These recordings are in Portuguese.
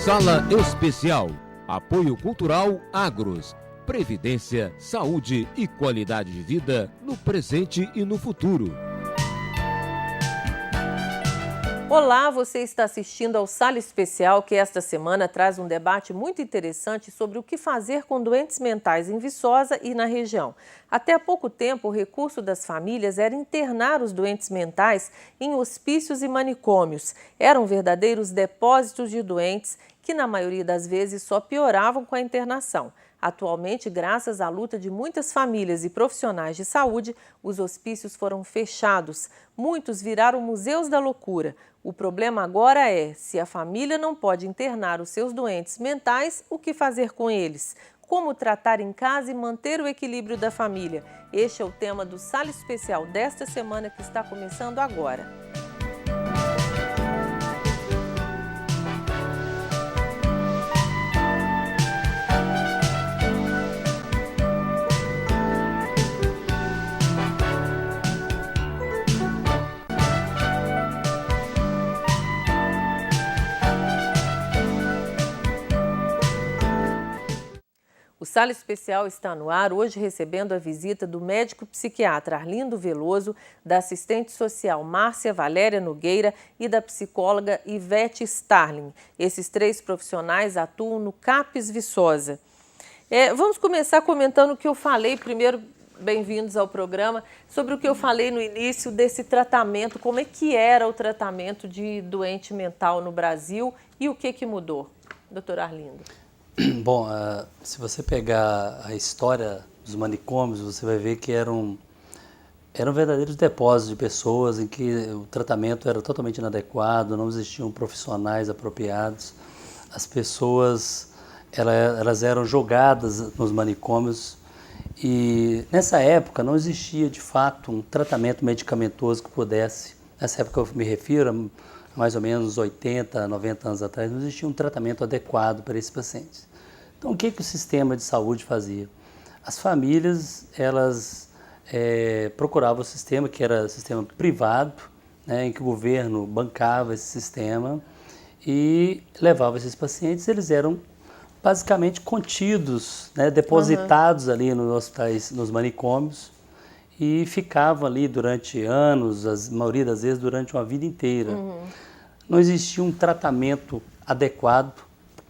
Sala Especial. Apoio Cultural Agros. Previdência, saúde e qualidade de vida no presente e no futuro. Olá, você está assistindo ao Sala Especial, que esta semana traz um debate muito interessante sobre o que fazer com doentes mentais em Viçosa e na região. Até há pouco tempo, o recurso das famílias era internar os doentes mentais em hospícios e manicômios. Eram verdadeiros depósitos de doentes que, na maioria das vezes, só pioravam com a internação. Atualmente, graças à luta de muitas famílias e profissionais de saúde, os hospícios foram fechados. Muitos viraram museus da loucura. O problema agora é, se a família não pode internar os seus doentes mentais, o que fazer com eles? Como tratar em casa e manter o equilíbrio da família? Este é o tema do Sala Especial desta semana, que está começando agora. O Sala Especial está no ar, hoje recebendo a visita do médico psiquiatra Arlindo Veloso, da assistente social Márcia Valéria Nogueira e da psicóloga Ivete Starling. Esses três profissionais atuam no CAPS Viçosa. Vamos começar comentando o que eu falei primeiro. Bem-vindos ao programa, sobre o que eu falei no início desse tratamento, como é que era o tratamento de doente mental no Brasil e o que mudou. Doutor Arlindo. Bom, se você pegar a história dos manicômios, você vai ver que eram verdadeiros depósitos de pessoas em que o tratamento era totalmente inadequado, não existiam profissionais apropriados. As pessoas elas eram jogadas nos manicômios e nessa época não existia de fato um tratamento medicamentoso que pudesse, nessa época eu me refiro a mais ou menos 80, 90 anos atrás, não existia um tratamento adequado para esses pacientes. Então, o que o sistema de saúde fazia? As famílias, elas procuravam o sistema, que era sistema privado, né, em que o governo bancava esse sistema e levava esses pacientes. Eles eram basicamente contidos, né, depositados ali nos hospitais, nos manicômios, e ficavam ali durante anos, a maioria das vezes durante uma vida inteira. Não existia um tratamento adequado,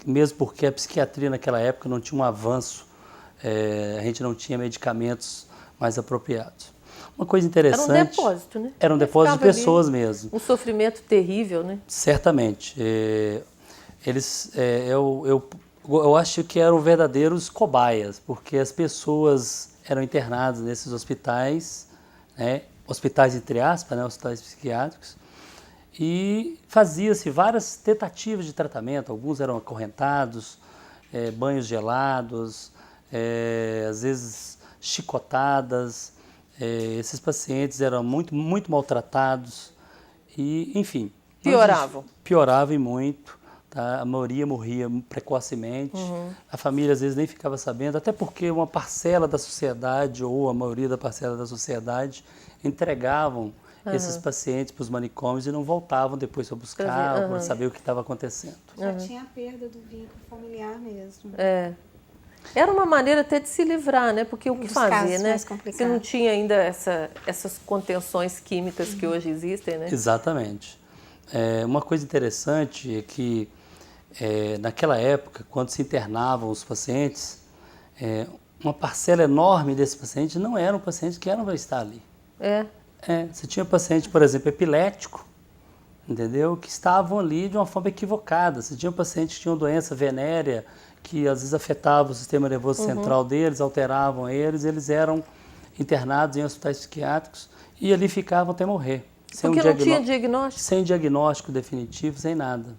mesmo porque a psiquiatria naquela época não tinha um avanço, a gente não tinha medicamentos mais apropriados. Uma coisa interessante... Era um depósito, né? Era um depósito de pessoas mesmo. Um sofrimento terrível, né? Certamente. Eu acho que eram verdadeiros cobaias, porque as pessoas eram internadas nesses hospitais, né? Hospitais entre aspas, né? Hospitais psiquiátricos, e fazia-se várias tentativas de tratamento. Alguns eram acorrentados, banhos gelados, às vezes chicotadas. Esses pacientes eram muito maltratados e, enfim... Pioravam. Pioravam e muito. Tá? A maioria morria precocemente. A família às vezes nem ficava sabendo, até porque uma parcela da sociedade, ou a maioria da parcela da sociedade, entregavam esses pacientes para os manicômios e não voltavam depois para buscar, para saber o que estava acontecendo. Já tinha a perda do vínculo familiar mesmo. Era uma maneira até de se livrar, né? Porque o que fazer, né? Se não tinha ainda essas contenções químicas que hoje existem, né? Exatamente. Uma coisa interessante é que naquela época, quando se internavam os pacientes, uma parcela enorme desses pacientes não eram pacientes que eram para estar ali. Você tinha paciente, por exemplo, epilético, entendeu? Que estavam ali de uma forma equivocada. Você tinha pacientes que tinham doença venérea, que às vezes afetava o sistema nervoso central deles, alteravam eles eram internados em hospitais psiquiátricos e ali ficavam até morrer. Porque não tinha diagnóstico? Sem diagnóstico definitivo, sem nada.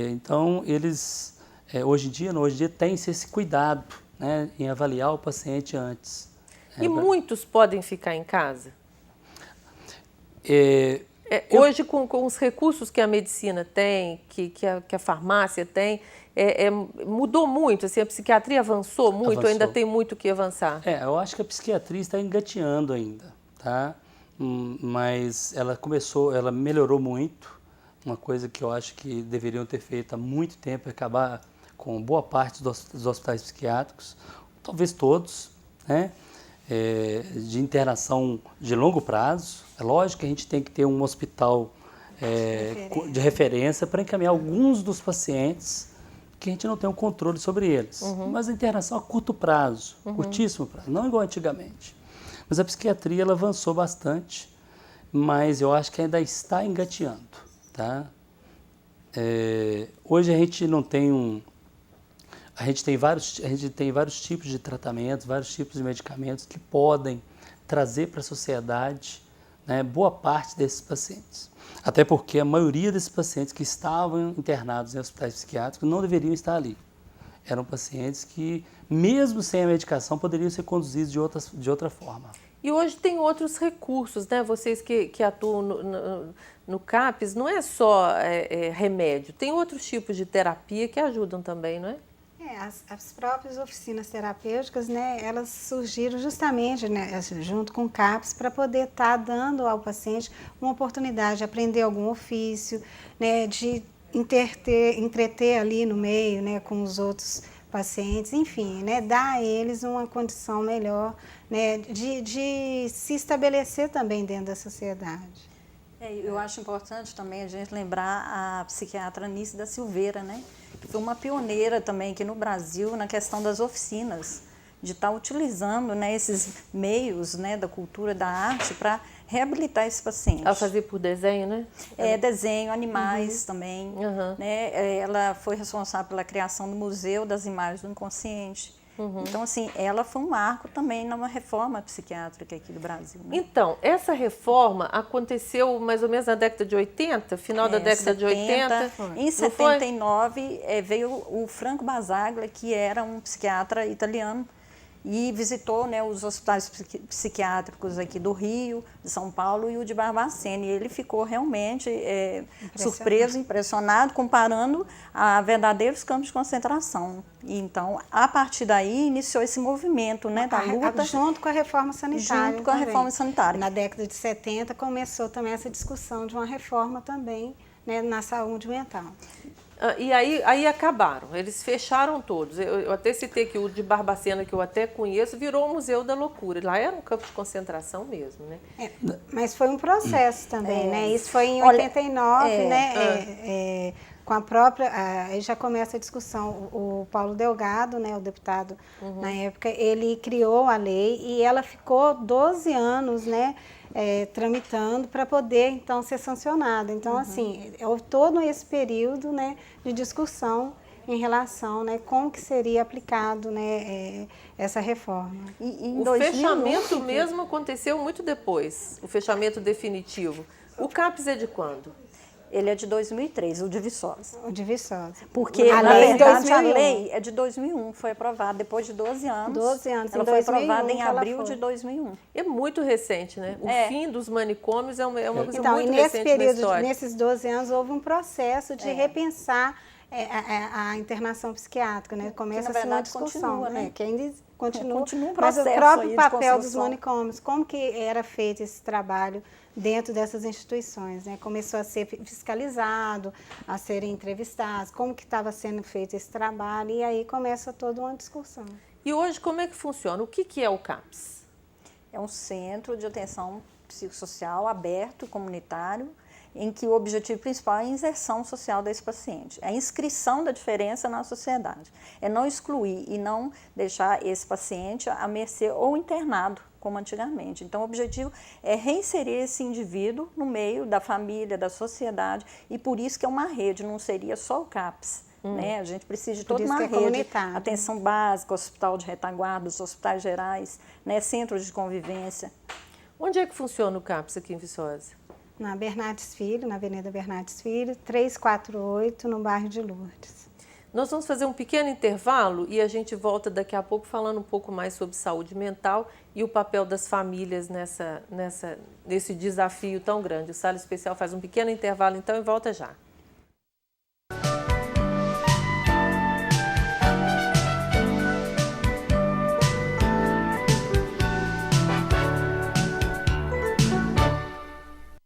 Então, eles, hoje em dia tem-se esse cuidado, né, em avaliar o paciente antes. E muitos podem ficar em casa? Hoje, com os recursos que a medicina tem, que a farmácia tem, mudou muito, assim, a psiquiatria avançou muito, ainda tem muito o que avançar? Eu acho que a psiquiatria está engateando ainda, tá? Mas ela melhorou muito, uma coisa que eu acho que deveriam ter feito há muito tempo é acabar com boa parte dos hospitais psiquiátricos, talvez todos, né? De internação de longo prazo. É lógico que a gente tem que ter um hospital de referência para encaminhar alguns dos pacientes que a gente não tem um controle sobre eles. Mas a internação a curto prazo, curtíssimo prazo, não igual antigamente. Mas a psiquiatria ela avançou bastante, mas eu acho que ainda está engateando, tá? Hoje a gente não tem a gente tem vários tipos de tratamentos, vários tipos de medicamentos que podem trazer para a sociedade, né, boa parte desses pacientes. Até porque a maioria desses pacientes que estavam internados em hospitais psiquiátricos não deveriam estar ali. Eram pacientes que, mesmo sem a medicação, poderiam ser conduzidos de outra forma. E hoje tem outros recursos, né? Vocês que atuam no CAPS, não é só remédio, tem outros tipos de terapia que ajudam também, não é? As próprias oficinas terapêuticas, né, elas surgiram justamente, né, junto com o CAPS, para poder estar dando ao paciente uma oportunidade de aprender algum ofício, né, de entreter ali no meio, né, com os outros pacientes, enfim, né, dar a eles uma condição melhor, né, de se estabelecer também dentro da sociedade. Eu acho importante também a gente lembrar a psiquiatra Anice da Silveira, né? Que foi uma pioneira também aqui no Brasil na questão das oficinas, de estar utilizando, né, esses meios, né, da cultura, da arte para reabilitar esse paciente. Ela fazia por desenho, né? Desenho, animais também. Né? Ela foi responsável pela criação do Museu das Imagens do Inconsciente. Então, assim, ela foi um marco também numa reforma psiquiátrica aqui do Brasil. Né? Então, essa reforma aconteceu mais ou menos na década de 80, final da década de 80. Em 79 veio o Franco Basaglia, que era um psiquiatra italiano, e visitou, né, os hospitais psiquiátricos aqui do Rio, de São Paulo e o de Barbacena. E ele ficou realmente surpreso, impressionado, comparando a verdadeiros campos de concentração. E, então, a partir daí, iniciou esse movimento, né, da luta. Junto com a reforma sanitária. Junto com a reforma sanitária. Na década de 70 começou também essa discussão de uma reforma também, né, na saúde mental. E aí acabaram, eles fecharam todos. Eu até citei que o de Barbacena, que eu até conheço, virou o Museu da Loucura. Lá era um campo de concentração mesmo, né? Mas foi um processo também, né? Isso foi em 89, né? Com a própria... Aí já começa a discussão. O Paulo Delgado, né, o deputado, na época, ele criou a lei e ela ficou 12 anos, né? Tramitando para poder, então, ser sancionada. Então, assim, houve todo esse período, né, de discussão em relação, né, como que seria aplicado, né, essa reforma. O fechamento mesmo aconteceu muito depois, o fechamento definitivo. O CAPS é de quando? Ele é de 2003, o de Viçosa. O de Viçosa. Porque, a na lei verdade, a lei é de 2001, foi aprovada depois de 12 anos. 12 anos, ela foi aprovada em abril de 2001. É muito recente, né? O fim dos manicômios é uma coisa então, muito nesse recente período, na história. Nesses 12 anos, houve um processo de repensar a internação psiquiátrica, né? Começa assim uma discussão, continua, né? Que ainda continua, um mas o processo próprio de papel dos construção. manicômios, como que era feito esse trabalho dentro dessas instituições, né? Começou a ser fiscalizado, a serem entrevistados, como que estava sendo feito esse trabalho, e aí começa toda uma discussão. E hoje, como é que funciona? O que é o CAPS? É um centro de atenção psicossocial aberto, comunitário, em que o objetivo principal é a inserção social desse paciente, a inscrição da diferença na sociedade. É não excluir e não deixar esse paciente à mercê ou internado, como antigamente. Então, o objetivo é reinserir esse indivíduo no meio da família, da sociedade, e por isso que é uma rede, não seria só o CAPS. Né? A gente precisa de toda uma rede, atenção básica, hospital de retaguarda, os hospitais gerais, né? Centros de convivência. Onde é que funciona o CAPS aqui em Viçosa? Na Bernardes Filho, na Avenida Bernardes Filho, 348, no bairro de Lourdes. Nós vamos fazer um pequeno intervalo e a gente volta daqui a pouco falando um pouco mais sobre saúde mental e o papel das famílias nesse desafio tão grande. O Sala Especial faz um pequeno intervalo então e volta já.